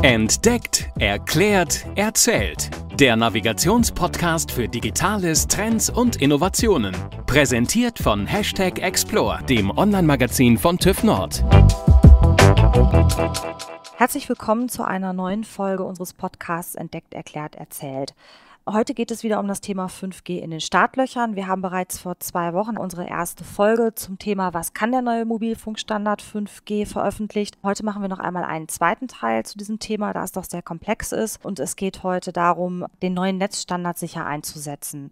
Entdeckt, erklärt, erzählt. Der Navigationspodcast für Digitales, Trends und Innovationen. Präsentiert von #Explore, dem Online-Magazin von TÜV NORD. Herzlich willkommen zu einer neuen Folge unseres Podcasts Entdeckt, erklärt, erzählt. Heute geht es wieder um das Thema 5G in den Startlöchern. Wir haben bereits vor 2 Wochen unsere erste Folge zum Thema Was kann der neue Mobilfunkstandard 5G veröffentlicht. Heute machen wir noch einmal einen zweiten Teil zu diesem Thema, da es doch sehr komplex ist. Und es geht heute darum, den neuen Netzstandard sicher einzusetzen.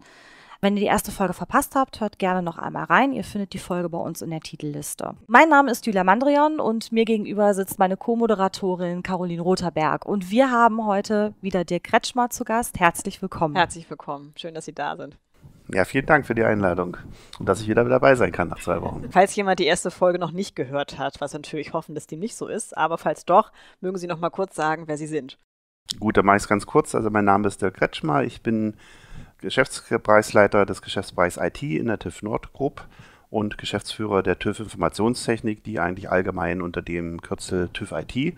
Wenn ihr die erste Folge verpasst habt, hört gerne noch einmal rein. Ihr findet die Folge bei uns in der Titelliste. Mein Name ist Julia Mandrión und mir gegenüber sitzt meine Co-Moderatorin Carolin Roterberg. Und wir haben heute wieder Dirk Kretschmer zu Gast. Herzlich willkommen. Herzlich willkommen. Schön, dass Sie da sind. Ja, vielen Dank für die Einladung und dass ich wieder dabei sein kann nach 2 Wochen. Falls jemand die erste Folge noch nicht gehört hat, was wir natürlich hoffen, dass dem nicht so ist, aber falls doch, mögen Sie noch mal kurz sagen, wer Sie sind. Gut, dann mache ich es ganz kurz. Also mein Name ist Dirk Kretschmer. Ich bin Geschäftsbereichsleiter des Geschäftsbereichs IT in der TÜV NORD Group und Geschäftsführer der TÜV Informationstechnik, die eigentlich allgemein unter dem Kürzel TÜV IT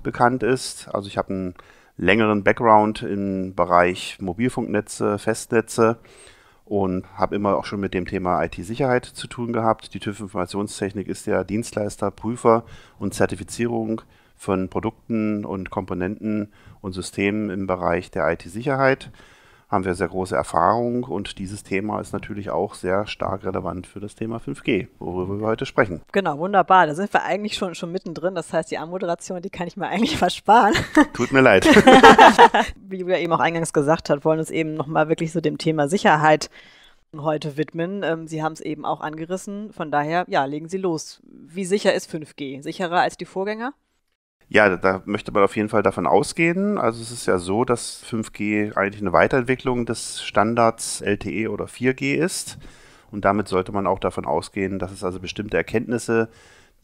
bekannt ist. Also ich habe einen längeren Background im Bereich Mobilfunknetze, Festnetze und habe immer auch schon mit dem Thema IT-Sicherheit zu tun gehabt. Die TÜV Informationstechnik ist ja Dienstleister, Prüfer und Zertifizierung von Produkten und Komponenten und Systemen im Bereich der IT-Sicherheit. Haben wir sehr große Erfahrung und dieses Thema ist natürlich auch sehr stark relevant für das Thema 5G, worüber wir heute sprechen. Genau, wunderbar. Da sind wir eigentlich schon mittendrin. Das heißt, die Anmoderation, die kann ich mir eigentlich versparen. Tut mir leid. Wie Julia eben auch eingangs gesagt hat, wollen uns eben nochmal wirklich so dem Thema Sicherheit heute widmen. Sie haben es eben auch angerissen. Von daher, ja, legen Sie los. Wie sicher ist 5G? Sicherer als die Vorgänger? Ja, da möchte man auf jeden Fall davon ausgehen. Also es ist ja so, dass 5G eigentlich eine Weiterentwicklung des Standards LTE oder 4G ist. Und damit sollte man auch davon ausgehen, dass es also bestimmte Erkenntnisse,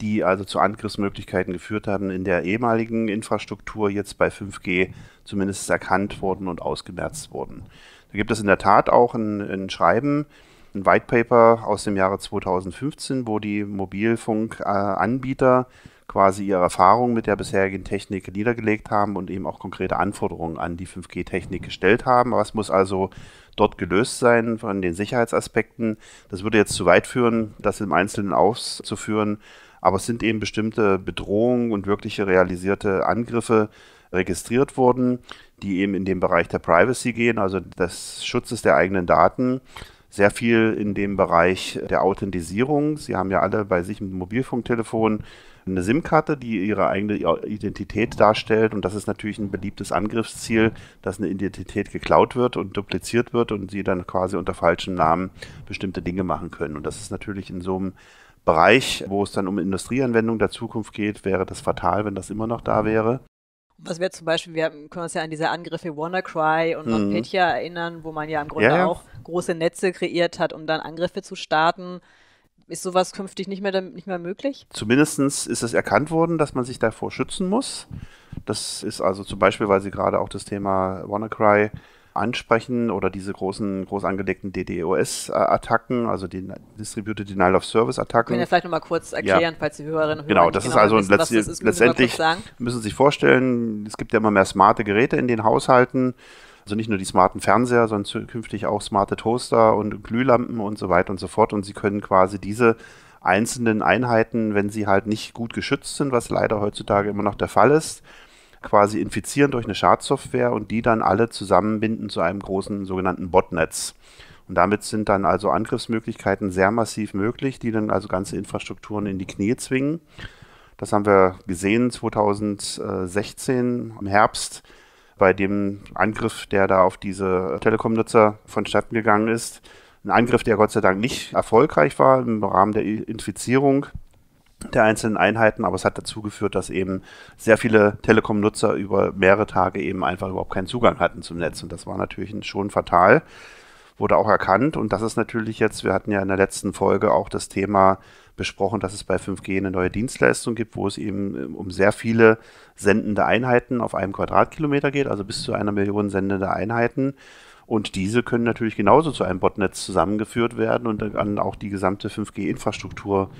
die also zu Angriffsmöglichkeiten geführt haben, in der ehemaligen Infrastruktur jetzt bei 5G zumindest erkannt wurden und ausgemerzt wurden. Da gibt es in der Tat auch ein Schreiben, ein White Paper aus dem Jahre 2015, wo die Mobilfunkanbieter quasi ihre Erfahrungen mit der bisherigen Technik niedergelegt haben und eben auch konkrete Anforderungen an die 5G-Technik gestellt haben. Was muss also dort gelöst sein von den Sicherheitsaspekten? Das würde jetzt zu weit führen, das im Einzelnen auszuführen, aber es sind eben bestimmte Bedrohungen und wirkliche realisierte Angriffe registriert worden, die eben in den Bereich der Privacy gehen, also des Schutzes der eigenen Daten. Sehr viel in dem Bereich der Authentisierung. Sie haben ja alle bei sich im Mobilfunktelefon eine SIM-Karte, die ihre eigene Identität darstellt. Und das ist natürlich ein beliebtes Angriffsziel, dass eine Identität geklaut wird und dupliziert wird und sie dann quasi unter falschem Namen bestimmte Dinge machen können. Und das ist natürlich in so einem Bereich, wo es dann um Industrieanwendungen der Zukunft geht, wäre das fatal, wenn das immer noch da wäre. Was wäre zum Beispiel, wir können uns ja an diese Angriffe WannaCry und NotPetya erinnern, wo man ja im Grunde auch große Netze kreiert hat, um dann Angriffe zu starten. Ist sowas künftig nicht mehr möglich? Zumindest ist es erkannt worden, dass man sich davor schützen muss. Das ist also zum Beispiel, weil Sie gerade auch das Thema WannaCry ansprechen oder diese groß angelegten DDoS-Attacken, also die Distributed Denial of Service-Attacken. Können wir vielleicht nochmal kurz erklären, falls die Hörerinnen und Hörer genau, das ist also wissen, was das ist, letztendlich müssen Sie sich vorstellen, es gibt ja immer mehr smarte Geräte in den Haushalten, also nicht nur die smarten Fernseher, sondern zukünftig auch smarte Toaster und Glühlampen und so weiter und so fort. Und Sie können quasi diese einzelnen Einheiten, wenn sie halt nicht gut geschützt sind, was leider heutzutage immer noch der Fall ist, quasi infizieren durch eine Schadsoftware und die dann alle zusammenbinden zu einem großen sogenannten Botnetz. Und damit sind dann also Angriffsmöglichkeiten sehr massiv möglich, die dann also ganze Infrastrukturen in die Knie zwingen. Das haben wir gesehen 2016 im Herbst bei dem Angriff, der da auf diese Telekom-Nutzer vonstatten gegangen ist. Ein Angriff, der Gott sei Dank nicht erfolgreich war im Rahmen der Infizierung der einzelnen Einheiten, aber es hat dazu geführt, dass eben sehr viele Telekom-Nutzer über mehrere Tage eben einfach überhaupt keinen Zugang hatten zum Netz und das war natürlich schon fatal, wurde auch erkannt und das ist natürlich jetzt, wir hatten ja in der letzten Folge auch das Thema besprochen, dass es bei 5G eine neue Dienstleistung gibt, wo es eben um sehr viele sendende Einheiten auf einem Quadratkilometer geht, also bis zu 1 Million sendende Einheiten. Und diese können natürlich genauso zu einem Botnetz zusammengeführt werden und dann auch die gesamte 5G-Infrastruktur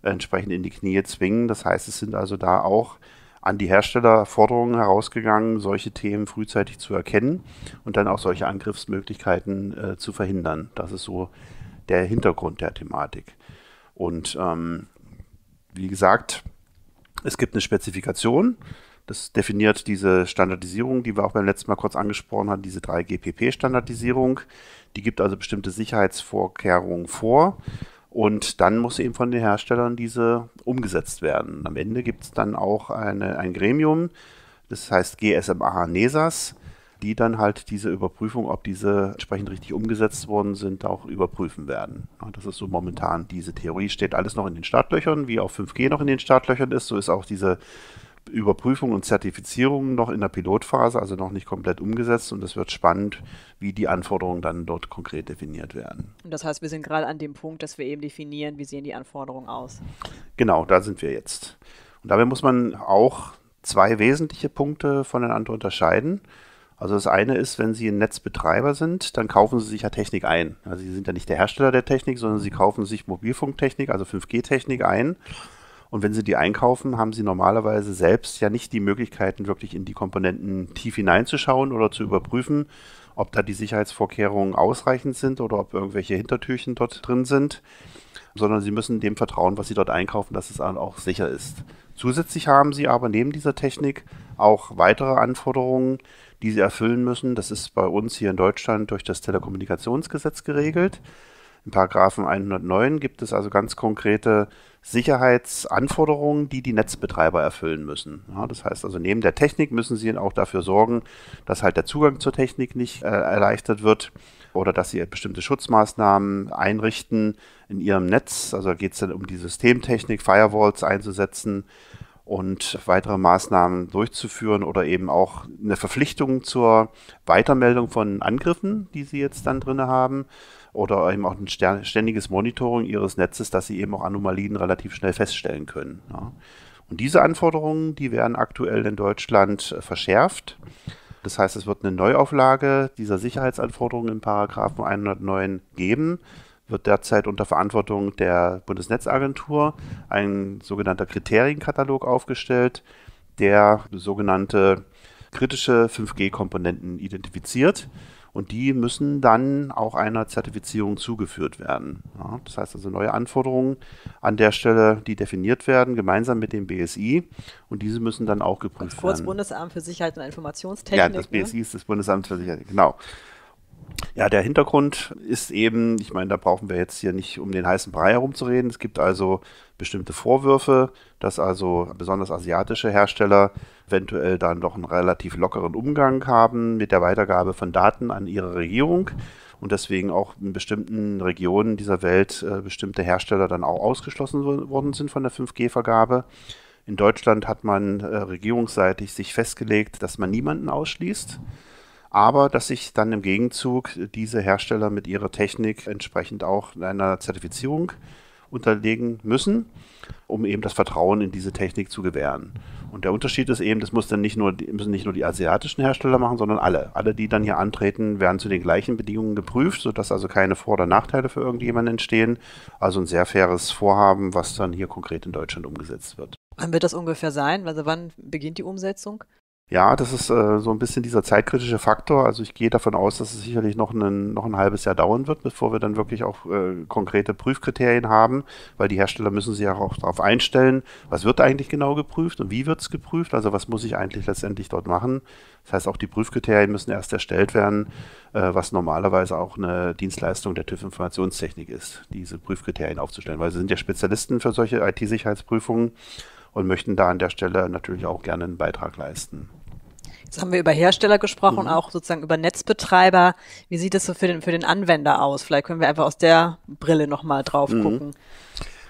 entsprechend in die Knie zwingen. Das heißt, es sind also da auch an die Hersteller Forderungen herausgegangen, solche Themen frühzeitig zu erkennen und dann auch solche Angriffsmöglichkeiten zu verhindern. Das ist so der Hintergrund der Thematik. Und wie gesagt, es gibt eine Spezifikation, das definiert diese Standardisierung, die wir auch beim letzten Mal kurz angesprochen haben, diese 3GPP-Standardisierung. Die gibt also bestimmte Sicherheitsvorkehrungen vor. Und dann muss eben von den Herstellern diese umgesetzt werden. Am Ende gibt es dann auch ein Gremium, das heißt GSMA-NESAS, die dann halt diese Überprüfung, ob diese entsprechend richtig umgesetzt worden sind, auch überprüfen werden. Ja, das ist so momentan diese Theorie, steht alles noch in den Startlöchern, wie auch 5G noch in den Startlöchern ist, so ist auch diese Überprüfung und Zertifizierung noch in der Pilotphase, also noch nicht komplett umgesetzt, und es wird spannend, wie die Anforderungen dann dort konkret definiert werden. Und das heißt, wir sind gerade an dem Punkt, dass wir eben definieren, wie sehen die Anforderungen aus. Genau, da sind wir jetzt. Und dabei muss man auch zwei wesentliche Punkte voneinander unterscheiden. Also das eine ist, wenn Sie ein Netzbetreiber sind, dann kaufen Sie sich ja Technik ein. Also Sie sind ja nicht der Hersteller der Technik, sondern Sie kaufen sich Mobilfunktechnik, also 5G-Technik ein. Und wenn Sie die einkaufen, haben Sie normalerweise selbst ja nicht die Möglichkeiten, wirklich in die Komponenten tief hineinzuschauen oder zu überprüfen, ob da die Sicherheitsvorkehrungen ausreichend sind oder ob irgendwelche Hintertürchen dort drin sind, sondern Sie müssen dem vertrauen, was Sie dort einkaufen, dass es auch sicher ist. Zusätzlich haben Sie aber neben dieser Technik auch weitere Anforderungen, die Sie erfüllen müssen. Das ist bei uns hier in Deutschland durch das Telekommunikationsgesetz geregelt. In Paragraphen 109 gibt es also ganz konkrete Sicherheitsanforderungen, die die Netzbetreiber erfüllen müssen. Ja, das heißt also, neben der Technik müssen sie auch dafür sorgen, dass halt der Zugang zur Technik nicht erleichtert wird oder dass sie bestimmte Schutzmaßnahmen einrichten in ihrem Netz. Also da geht es dann um die Systemtechnik, Firewalls einzusetzen und weitere Maßnahmen durchzuführen oder eben auch eine Verpflichtung zur Weitermeldung von Angriffen, die sie jetzt dann drin haben. Oder eben auch ein ständiges Monitoring ihres Netzes, dass sie eben auch Anomalien relativ schnell feststellen können. Ja. Und diese Anforderungen, die werden aktuell in Deutschland verschärft. Das heißt, es wird eine Neuauflage dieser Sicherheitsanforderungen in Paragraphen 109 geben. Wird derzeit unter Verantwortung der Bundesnetzagentur ein sogenannter Kriterienkatalog aufgestellt, der sogenannte kritische 5G-Komponenten identifiziert. Und die müssen dann auch einer Zertifizierung zugeführt werden. Ja, das heißt also neue Anforderungen an der Stelle, die definiert werden, gemeinsam mit dem BSI. Und diese müssen dann auch geprüft werden. Kurz Bundesamt für Sicherheit und Informationstechnik. Ja, das BSI ist das Bundesamt für Sicherheit, genau. Ja, der Hintergrund ist eben, ich meine, da brauchen wir jetzt hier nicht um den heißen Brei herumzureden. Es gibt also bestimmte Vorwürfe, dass also besonders asiatische Hersteller eventuell dann doch einen relativ lockeren Umgang haben mit der Weitergabe von Daten an ihre Regierung und deswegen auch in bestimmten Regionen dieser Welt bestimmte Hersteller dann auch ausgeschlossen worden sind von der 5G-Vergabe. In Deutschland hat man regierungsseitig sich festgelegt, dass man niemanden ausschließt, aber dass sich dann im Gegenzug diese Hersteller mit ihrer Technik entsprechend auch einer Zertifizierung unterlegen müssen, um eben das Vertrauen in diese Technik zu gewähren. Und der Unterschied ist eben, das müssen nicht nur die asiatischen Hersteller machen, sondern alle. Alle, die dann hier antreten, werden zu den gleichen Bedingungen geprüft, sodass also keine Vor- oder Nachteile für irgendjemanden entstehen. Also ein sehr faires Vorhaben, was dann hier konkret in Deutschland umgesetzt wird. Wann wird das ungefähr sein? Also wann beginnt die Umsetzung? Ja, das ist so ein bisschen dieser zeitkritische Faktor. Also ich gehe davon aus, dass es sicherlich noch ein halbes Jahr dauern wird, bevor wir dann wirklich auch konkrete Prüfkriterien haben, weil die Hersteller müssen sich auch darauf einstellen, was wird eigentlich genau geprüft und wie wird es geprüft, also was muss ich eigentlich letztendlich dort machen. Das heißt, auch die Prüfkriterien müssen erst erstellt werden, was normalerweise auch eine Dienstleistung der TÜV Informationstechnik ist, diese Prüfkriterien aufzustellen, weil sie sind ja Spezialisten für solche IT-Sicherheitsprüfungen und möchten da an der Stelle natürlich auch gerne einen Beitrag leisten. Jetzt haben wir über Hersteller gesprochen, auch sozusagen über Netzbetreiber. Wie sieht es so für den Anwender aus? Vielleicht können wir einfach aus der Brille nochmal drauf gucken.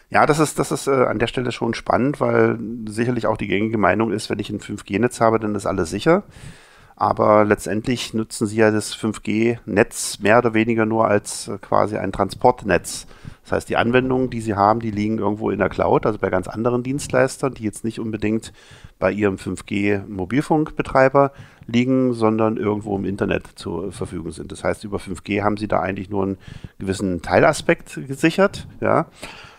Ja, das ist an der Stelle schon spannend, weil sicherlich auch die gängige Meinung ist, wenn ich ein 5G-Netz habe, dann ist alles sicher. Aber letztendlich nutzen sie ja das 5G-Netz mehr oder weniger nur als quasi ein Transportnetz. Das heißt, die Anwendungen, die Sie haben, die liegen irgendwo in der Cloud, also bei ganz anderen Dienstleistern, die jetzt nicht unbedingt bei Ihrem 5G-Mobilfunkbetreiber liegen, sondern irgendwo im Internet zur Verfügung sind. Das heißt, über 5G haben Sie da eigentlich nur einen gewissen Teilaspekt gesichert, ja.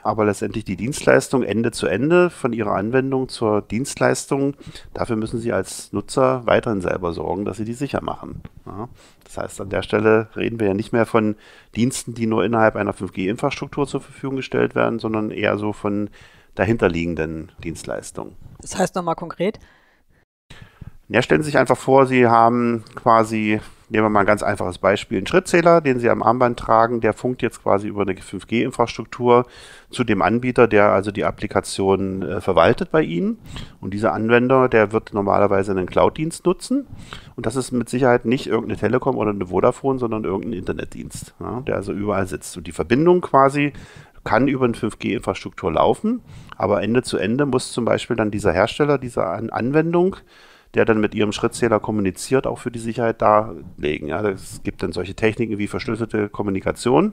Aber letztendlich die Dienstleistung Ende zu Ende von Ihrer Anwendung zur Dienstleistung, dafür müssen Sie als Nutzer weiterhin selber sorgen, dass Sie die sicher machen. Ja. Das heißt, an der Stelle reden wir ja nicht mehr von Diensten, die nur innerhalb einer 5G-Infrastruktur zur Verfügung gestellt werden, sondern eher so von dahinterliegenden Dienstleistungen. Das heißt nochmal konkret? Ja, stellen Sie sich einfach vor, Sie haben quasi, nehmen wir mal ein ganz einfaches Beispiel, einen Schrittzähler, den Sie am Armband tragen, der funkt jetzt quasi über eine 5G-Infrastruktur zu dem Anbieter, der also die Applikation verwaltet bei Ihnen. Und dieser Anwender, der wird normalerweise einen Cloud-Dienst nutzen. Und das ist mit Sicherheit nicht irgendeine Telekom oder eine Vodafone, sondern irgendein Internetdienst, ja, der also überall sitzt. Und die Verbindung quasi kann über eine 5G-Infrastruktur laufen, aber Ende zu Ende muss zum Beispiel dann dieser Hersteller dieser Anwendung, der dann mit ihrem Schrittzähler kommuniziert, auch für die Sicherheit darlegen. Ja, es gibt dann solche Techniken wie verschlüsselte Kommunikation,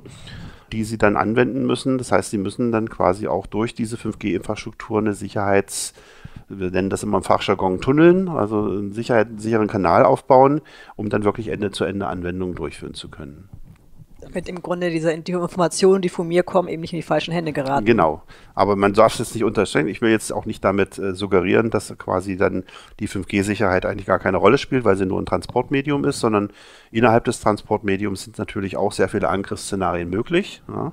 die sie dann anwenden müssen. Das heißt, sie müssen dann quasi auch durch diese 5G-Infrastruktur eine wir nennen das immer im Fachjargon Tunneln, also einen sicheren Kanal aufbauen, um dann wirklich Ende-zu-Ende Anwendungen durchführen zu können. Damit im Grunde die Informationen, die von mir kommen, eben nicht in die falschen Hände geraten. Genau, aber man darf es nicht unterstellen. Ich will jetzt auch nicht damit suggerieren, dass quasi dann die 5G-Sicherheit eigentlich gar keine Rolle spielt, weil sie nur ein Transportmedium ist, sondern innerhalb des Transportmediums sind natürlich auch sehr viele Angriffsszenarien möglich. Ja.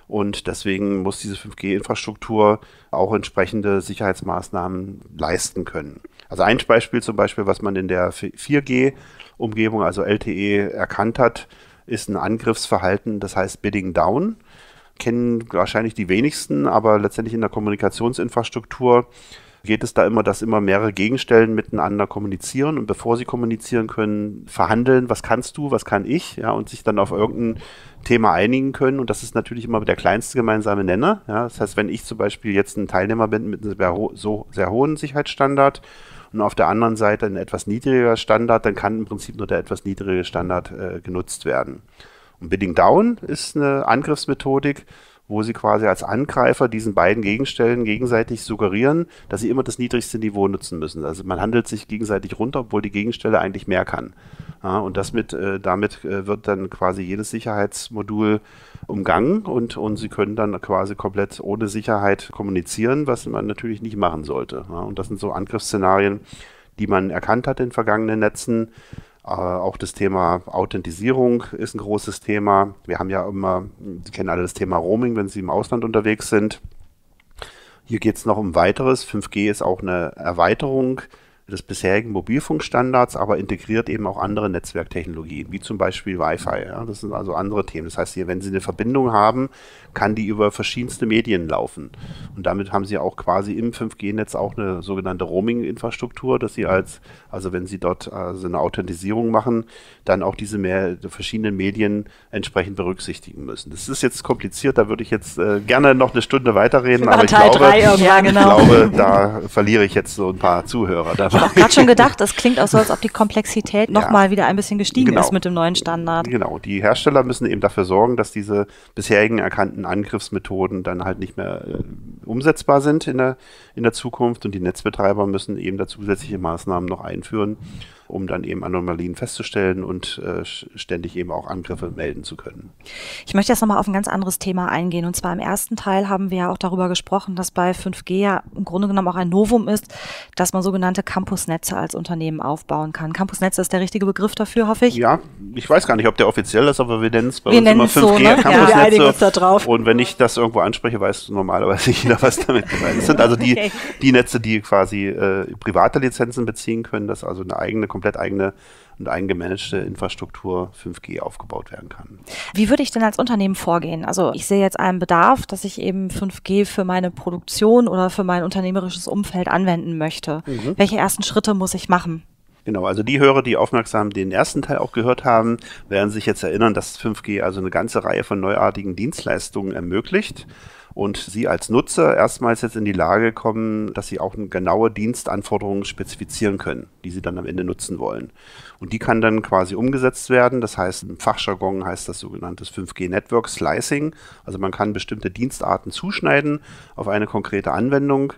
Und deswegen muss diese 5G-Infrastruktur auch entsprechende Sicherheitsmaßnahmen leisten können. Also ein Beispiel zum Beispiel, was man in der 4G-Umgebung, also LTE, erkannt hat, ist ein Angriffsverhalten, das heißt Bidding Down. Kennen wahrscheinlich die wenigsten, aber letztendlich in der Kommunikationsinfrastruktur geht es da immer, dass immer mehrere Gegenstellen miteinander kommunizieren und bevor sie kommunizieren können, verhandeln, was kannst du, was kann ich, ja, und sich dann auf irgendein Thema einigen können. Und das ist natürlich immer der kleinste gemeinsame Nenner. Ja. Das heißt, wenn ich zum Beispiel jetzt ein Teilnehmer bin mit einem sehr hohen Sicherheitsstandard und auf der anderen Seite ein etwas niedriger Standard, dann kann im Prinzip nur der etwas niedrigere Standard genutzt werden. Und Bidding Down ist eine Angriffsmethodik, wo sie quasi als Angreifer diesen beiden Gegenstellen gegenseitig suggerieren, dass sie immer das niedrigste Niveau nutzen müssen. Also man handelt sich gegenseitig runter, obwohl die Gegenstelle eigentlich mehr kann. Ja, und damit wird dann quasi jedes Sicherheitsmodul umgangen und sie können dann quasi komplett ohne Sicherheit kommunizieren, was man natürlich nicht machen sollte. Ja, und das sind so Angriffsszenarien, die man erkannt hat in vergangenen Netzen. Auch das Thema Authentisierung ist ein großes Thema. Wir haben ja immer, Sie kennen alle das Thema Roaming, wenn Sie im Ausland unterwegs sind. Hier geht es noch um weiteres. 5G ist auch eine Erweiterung des bisherigen Mobilfunkstandards, aber integriert eben auch andere Netzwerktechnologien, wie zum Beispiel Wi-Fi. Ja? Das sind also andere Themen. Das heißt, hier, wenn Sie eine Verbindung haben, kann die über verschiedenste Medien laufen. Und damit haben Sie auch quasi im 5G-Netz auch eine sogenannte Roaming-Infrastruktur, dass Sie also wenn Sie dort eine Authentisierung machen, dann auch diese verschiedenen Medien entsprechend berücksichtigen müssen. Das ist jetzt kompliziert, da würde ich jetzt gerne noch eine Stunde weiterreden, aber ich glaube, da verliere ich jetzt so ein paar Zuhörer dabei. Ich habe auch gerade schon gedacht, es klingt auch so, als ob die Komplexität nochmal wieder ein bisschen gestiegen ist mit dem neuen Standard. Genau, die Hersteller müssen eben dafür sorgen, dass diese bisherigen erkannten Angriffsmethoden dann halt nicht mehr umsetzbar sind in der Zukunft und die Netzbetreiber müssen eben da zusätzliche Maßnahmen noch einführen, um dann eben Anomalien festzustellen und ständig eben auch Angriffe melden zu können. Ich möchte jetzt nochmal auf ein ganz anderes Thema eingehen. Und zwar im ersten Teil haben wir ja auch darüber gesprochen, dass bei 5G ja im Grunde genommen auch ein Novum ist, dass man sogenannte Campusnetze als Unternehmen aufbauen kann. Campusnetze ist der richtige Begriff dafür, hoffe ich? Ja, ich weiß gar nicht, ob der offiziell ist, aber wir nennen es bei uns immer 5G so, ne? Campusnetze. Wir einigen uns da drauf. Und wenn ich das irgendwo anspreche, weiß normalerweise jeder, was damit gemeint ist. Das sind also die Netze, die quasi private Lizenzen beziehen können, dass also eine komplett eigene und eingemanagte Infrastruktur 5G aufgebaut werden kann. Wie würde ich denn als Unternehmen vorgehen? Also ich sehe jetzt einen Bedarf, dass ich eben 5G für meine Produktion oder für mein unternehmerisches Umfeld anwenden möchte. Welche ersten Schritte muss ich machen? Genau, also die Hörer, die aufmerksam den ersten Teil auch gehört haben, werden sich jetzt erinnern, dass 5G also eine ganze Reihe von neuartigen Dienstleistungen ermöglicht. und Sie als Nutzer erstmals jetzt in die Lage kommen, dass Sie auch eine genaue Dienstanforderungen spezifizieren können, die Sie dann am Ende nutzen wollen. Und die kann dann quasi umgesetzt werden. Das heißt, im Fachjargon heißt das sogenanntes 5G-Network Slicing. Also man kann bestimmte Dienstarten zuschneiden auf eine konkrete Anwendung.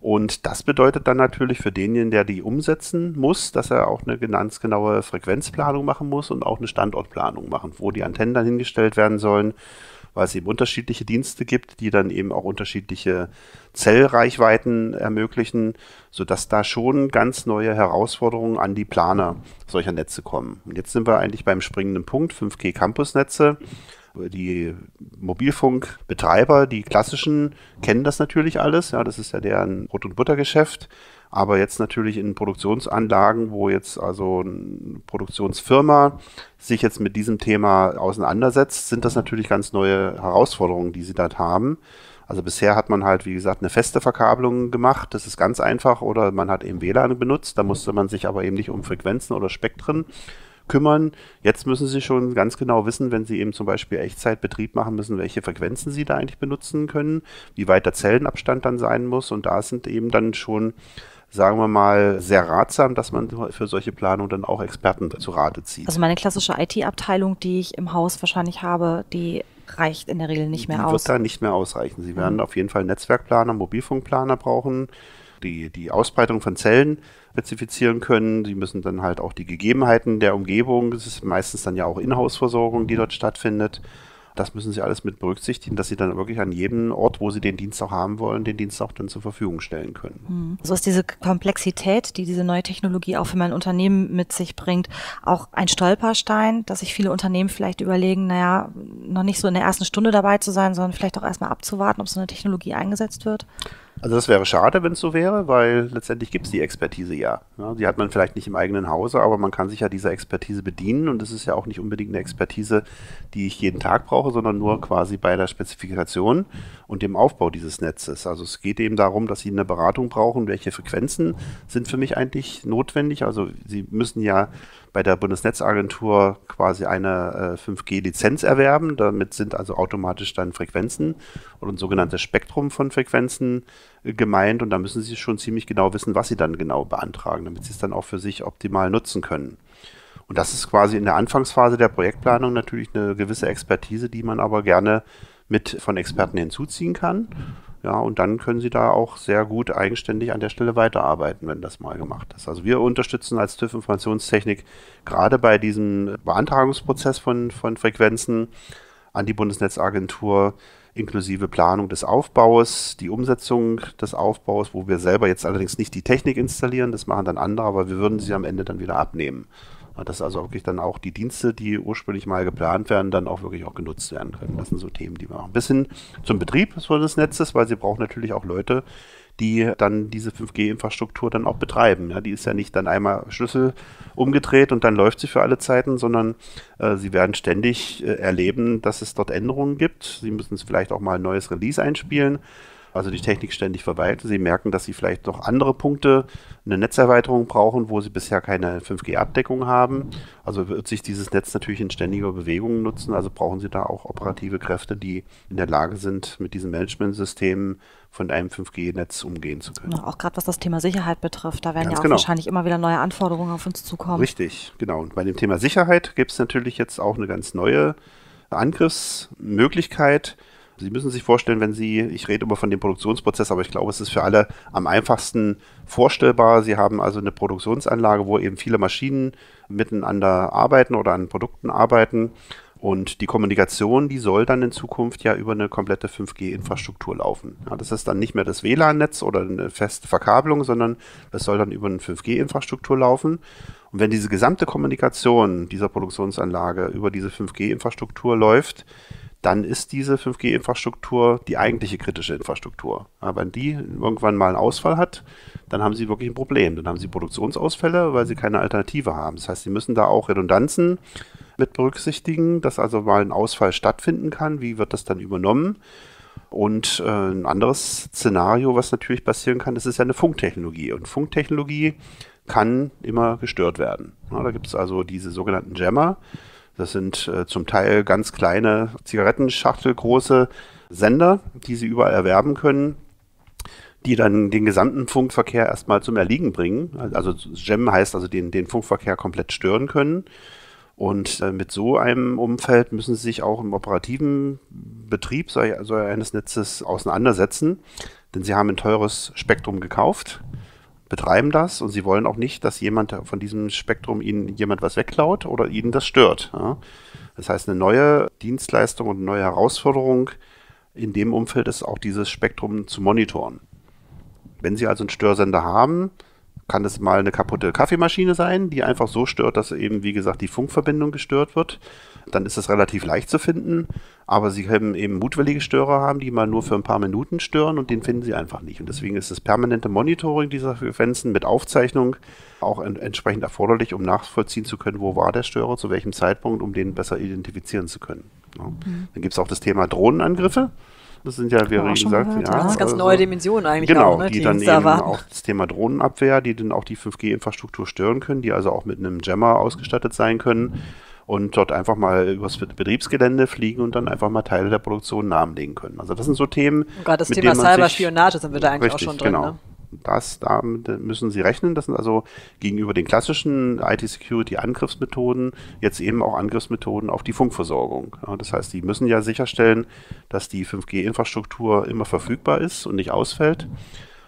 Und das bedeutet dann natürlich für denjenigen, der die umsetzen muss, dass er auch eine ganz genaue Frequenzplanung machen muss und auch eine Standortplanung machen, wo die Antennen dann hingestellt werden sollen, weil es eben unterschiedliche Dienste gibt, die dann eben auch unterschiedliche Zellreichweiten ermöglichen, sodass da schon ganz neue Herausforderungen an die Planer solcher Netze kommen. Und jetzt sind wir eigentlich beim springenden Punkt, 5G-Campusnetze. Die Mobilfunkbetreiber, die klassischen, kennen das natürlich alles. Ja, das ist ja deren Brot- und Buttergeschäft. Aber jetzt natürlich in Produktionsanlagen, wo jetzt also eine Produktionsfirma sich jetzt mit diesem Thema auseinandersetzt, sind das natürlich ganz neue Herausforderungen, die sie dort haben. Also bisher hat man halt, wie gesagt, eine feste Verkabelung gemacht. Das ist ganz einfach. Oder man hat eben WLAN benutzt. Da musste man sich aber eben nicht um Frequenzen oder Spektren kümmern. Jetzt müssen Sie schon ganz genau wissen, wenn Sie eben zum Beispiel Echtzeitbetrieb machen müssen, welche Frequenzen Sie da eigentlich benutzen können, wie weit der Zellenabstand dann sein muss. Und da sind eben dann schon, sagen wir mal, sehr ratsam, dass man für solche Planung dann auch Experten zu Rate zieht. Also meine klassische IT-Abteilung, die ich im Haus wahrscheinlich habe, die reicht in der Regel nicht mehr aus. Die wird da nicht mehr ausreichen. Sie werden auf jeden Fall Netzwerkplaner, Mobilfunkplaner brauchen, die Ausbreitung von Zellen spezifizieren können. Sie müssen dann halt auch die Gegebenheiten der Umgebung, das ist meistens dann ja auch Inhouse-Versorgung, die dort stattfindet. Das müssen Sie alles mit berücksichtigen, dass Sie dann wirklich an jedem Ort, wo Sie den Dienst auch haben wollen, den Dienst auch dann zur Verfügung stellen können. So ist diese Komplexität, die diese neue Technologie auch für mein Unternehmen mit sich bringt, auch ein Stolperstein, dass sich viele Unternehmen vielleicht überlegen, naja, noch nicht so in der ersten Stunde dabei zu sein, sondern vielleicht auch erstmal abzuwarten, ob so eine Technologie eingesetzt wird? Also das wäre schade, wenn es so wäre, weil letztendlich gibt es die Expertise ja. Die hat man vielleicht nicht im eigenen Hause, aber man kann sich ja dieser Expertise bedienen und das ist ja auch nicht unbedingt eine Expertise, die ich jeden Tag brauche, sondern nur quasi bei der Spezifikation und dem Aufbau dieses Netzes. Also es geht eben darum, dass Sie eine Beratung brauchen, welche Frequenzen sind für mich eigentlich notwendig. Also Sie müssen ja bei der Bundesnetzagentur quasi eine 5G-Lizenz erwerben. Damit sind also automatisch dann Frequenzen oder ein sogenanntes Spektrum von Frequenzen gemeint. Und da müssen Sie schon ziemlich genau wissen, was Sie dann genau beantragen, damit Sie es dann auch für sich optimal nutzen können. Und das ist quasi in der Anfangsphase der Projektplanung natürlich eine gewisse Expertise, die man aber gerne mit von Experten hinzuziehen kann. Ja, und dann können Sie da auch sehr gut eigenständig an der Stelle weiterarbeiten, wenn das mal gemacht ist. Also wir unterstützen als TÜV Informationstechnik gerade bei diesem Beantragungsprozess von Frequenzen an die Bundesnetzagentur inklusive Planung des Aufbaus, die Umsetzung des Aufbaus, wo wir selber jetzt allerdings nicht die Technik installieren, das machen dann andere, aber wir würden sie am Ende dann wieder abnehmen. Dass also wirklich dann auch die Dienste, die ursprünglich mal geplant werden, dann auch wirklich auch genutzt werden können. Das sind so Themen, die wir machen. Bis hin zum Betrieb des Netzes, weil sie brauchen natürlich auch Leute, die dann diese 5G-Infrastruktur dann auch betreiben. Ja, die ist ja nicht dann einmal Schlüssel umgedreht und dann läuft sie für alle Zeiten, sondern sie werden ständig erleben, dass es dort Änderungen gibt. Sie müssen es vielleicht auch mal ein neues Release einspielen. Also die Technik ständig verwalten. Sie merken, dass Sie vielleicht noch andere Punkte, eine Netzerweiterung brauchen, wo Sie bisher keine 5G-Abdeckung haben. Also wird sich dieses Netz natürlich in ständiger Bewegung nutzen. Also brauchen Sie da auch operative Kräfte, die in der Lage sind, mit diesen Managementsystemen von einem 5G-Netz umgehen zu können. Ja, auch gerade was das Thema Sicherheit betrifft, da werden Ganz ja auch genau. wahrscheinlich immer wieder neue Anforderungen auf uns zukommen. Richtig, genau. Und bei dem Thema Sicherheit gibt es natürlich jetzt auch eine ganz neue Angriffsmöglichkeit. Sie müssen sich vorstellen, ich rede immer von dem Produktionsprozess, aber ich glaube, es ist für alle am einfachsten vorstellbar. Sie haben also eine Produktionsanlage, wo eben viele Maschinen miteinander arbeiten oder an Produkten arbeiten. Und die Kommunikation, die soll dann in Zukunft ja über eine komplette 5G-Infrastruktur laufen. Ja, das ist dann nicht mehr das WLAN-Netz oder eine feste Verkabelung, sondern das soll dann über eine 5G-Infrastruktur laufen. Und wenn diese gesamte Kommunikation dieser Produktionsanlage über diese 5G-Infrastruktur läuft, dann ist diese 5G-Infrastruktur die eigentliche kritische Infrastruktur. Aber wenn die irgendwann mal einen Ausfall hat, dann haben Sie wirklich ein Problem. Dann haben Sie Produktionsausfälle, weil Sie keine Alternative haben. Das heißt, Sie müssen da auch Redundanzen mit berücksichtigen, dass also mal ein Ausfall stattfinden kann. Wie wird das dann übernommen? Und ein anderes Szenario, was natürlich passieren kann, das ist ja eine Funktechnologie. Und Funktechnologie kann immer gestört werden. Ja, da gibt es also diese sogenannten Jammer. Das sind zum Teil ganz kleine Zigarettenschachtel große Sender, die Sie überall erwerben können, die dann den gesamten Funkverkehr erstmal zum Erliegen bringen. Also jammen heißt also den Funkverkehr komplett stören können. Und mit so einem Umfeld müssen Sie sich auch im operativen Betrieb so eines Netzes auseinandersetzen, denn Sie haben ein teures Spektrum gekauft, betreiben das und Sie wollen auch nicht, dass jemand von diesem Spektrum Ihnen jemand was wegklaut oder Ihnen das stört. Ja? Das heißt, eine neue Dienstleistung und eine neue Herausforderung in dem Umfeld ist auch dieses Spektrum zu monitoren. Wenn Sie also einen Störsender haben, kann es mal eine kaputte Kaffeemaschine sein, die einfach so stört, dass eben, wie gesagt, die Funkverbindung gestört wird. Dann ist es relativ leicht zu finden, aber Sie können eben mutwillige Störer haben, die mal nur für ein paar Minuten stören und den finden Sie einfach nicht. Und deswegen ist das permanente Monitoring dieser Frequenzen mit Aufzeichnung auch entsprechend erforderlich, um nachvollziehen zu können, wo war der Störer, zu welchem Zeitpunkt, um den besser identifizieren zu können. Ja. Dann gibt es auch das Thema Drohnenangriffe. Das sind ja, wie gesagt, das ist ganz neue Dimensionen eigentlich. Genau, auch, ne, die dann eben auch das Thema Drohnenabwehr, die dann auch die 5G-Infrastruktur stören können, die also auch mit einem Jammer ausgestattet sein können und dort einfach mal übers Betriebsgelände fliegen und dann einfach mal Teile der Produktion lahmlegen können. Also das sind so Themen. Und gerade das Thema Cyberspionage sind wir da eigentlich auch schon drin. Genau. Ne? Damit müssen Sie rechnen. Das sind also gegenüber den klassischen IT-Security-Angriffsmethoden jetzt eben auch Angriffsmethoden auf die Funkversorgung. Ja, das heißt, die müssen ja sicherstellen, dass die 5G-Infrastruktur immer verfügbar ist und nicht ausfällt.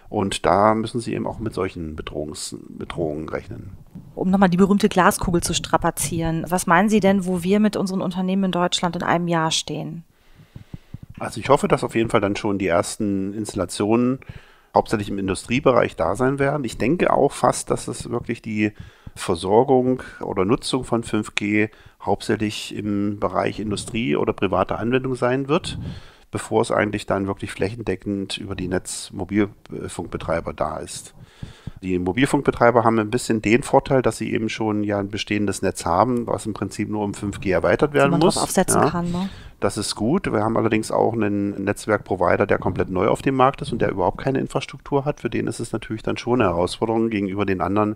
Und da müssen Sie eben auch mit solchen Bedrohungen rechnen. Um nochmal die berühmte Glaskugel zu strapazieren, was meinen Sie denn, wo wir mit unseren Unternehmen in Deutschland in einem Jahr stehen? Also ich hoffe, dass auf jeden Fall dann schon die ersten Installationen hauptsächlich im Industriebereich da sein werden. Ich denke auch fast, dass es wirklich die Versorgung oder Nutzung von 5G hauptsächlich im Bereich Industrie oder private Anwendung sein wird, bevor es eigentlich dann wirklich flächendeckend über die Mobilfunkbetreiber da ist. Die Mobilfunkbetreiber haben ein bisschen den Vorteil, dass sie eben schon ja ein bestehendes Netz haben, was im Prinzip nur um 5G erweitert werden muss. Drauf aufsetzen kann, ne? Das ist gut. Wir haben allerdings auch einen Netzwerkprovider, der komplett neu auf dem Markt ist und der überhaupt keine Infrastruktur hat. Für den ist es natürlich dann schon eine Herausforderung, gegenüber den anderen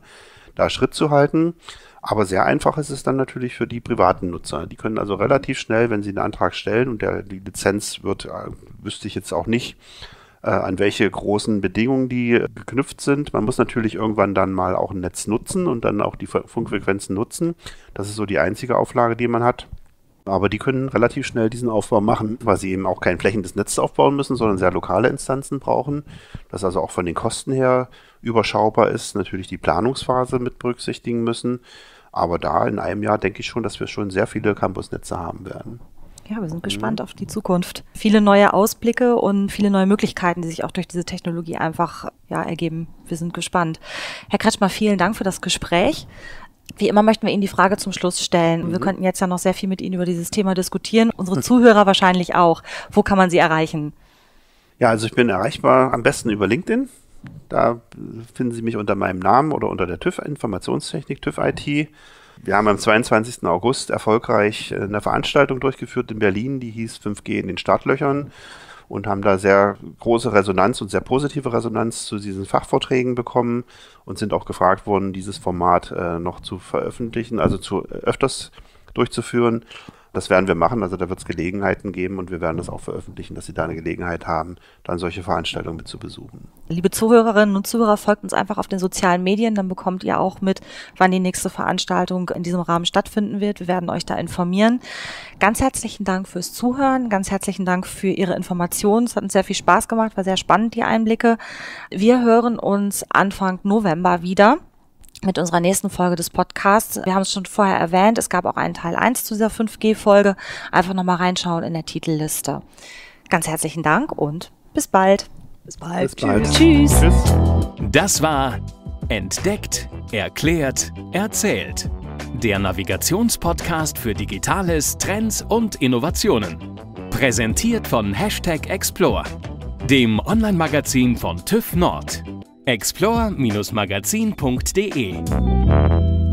da Schritt zu halten. Aber sehr einfach ist es dann natürlich für die privaten Nutzer. Die können also relativ schnell, wenn sie einen Antrag stellen und die Lizenz wird, wüsste ich jetzt auch nicht, an welche großen Bedingungen die geknüpft sind. Man muss natürlich irgendwann dann mal auch ein Netz nutzen und dann auch die Funkfrequenzen nutzen. Das ist so die einzige Auflage, die man hat. Aber die können relativ schnell diesen Aufbau machen, weil sie eben auch kein flächendes Netz aufbauen müssen, sondern sehr lokale Instanzen brauchen. Das also auch von den Kosten her überschaubar ist. Natürlich die Planungsphase mit berücksichtigen müssen. Aber da in einem Jahr denke ich schon, dass wir schon sehr viele Campusnetze haben werden. Ja, wir sind gespannt auf die Zukunft. Viele neue Ausblicke und viele neue Möglichkeiten, die sich auch durch diese Technologie einfach ergeben. Wir sind gespannt. Herr Kretschmer, vielen Dank für das Gespräch. Wie immer möchten wir Ihnen die Frage zum Schluss stellen. Wir könnten jetzt ja noch sehr viel mit Ihnen über dieses Thema diskutieren. Unsere Zuhörer wahrscheinlich auch. Wo kann man Sie erreichen? Ja, also ich bin erreichbar am besten über LinkedIn. Da finden Sie mich unter meinem Namen oder unter der TÜV Informationstechnik, TÜV IT. Wir haben am 22. August erfolgreich eine Veranstaltung durchgeführt in Berlin, die hieß 5G in den Startlöchern und haben da sehr große Resonanz und sehr positive Resonanz zu diesen Fachvorträgen bekommen und sind auch gefragt worden, dieses Format noch zu veröffentlichen, also öfters durchzuführen. Das werden wir machen, also da wird es Gelegenheiten geben und wir werden das auch veröffentlichen, dass Sie da eine Gelegenheit haben, dann solche Veranstaltungen mit zu besuchen. Liebe Zuhörerinnen und Zuhörer, folgt uns einfach auf den sozialen Medien, dann bekommt ihr auch mit, wann die nächste Veranstaltung in diesem Rahmen stattfinden wird. Wir werden euch da informieren. Ganz herzlichen Dank fürs Zuhören, ganz herzlichen Dank für Ihre Informationen. Es hat uns sehr viel Spaß gemacht, war sehr spannend, die Einblicke. Wir hören uns Anfang November wieder mit unserer nächsten Folge des Podcasts. Wir haben es schon vorher erwähnt, es gab auch einen Teil 1 zu dieser 5G-Folge. Einfach nochmal reinschauen in der Titelliste. Ganz herzlichen Dank und bis bald. Bis bald. Tschüss. Tschüss. Das war Entdeckt, Erklärt, Erzählt. Der Navigationspodcast für Digitales, Trends und Innovationen. Präsentiert von #Explore, dem Online-Magazin von TÜV NORD. explore-magazin.de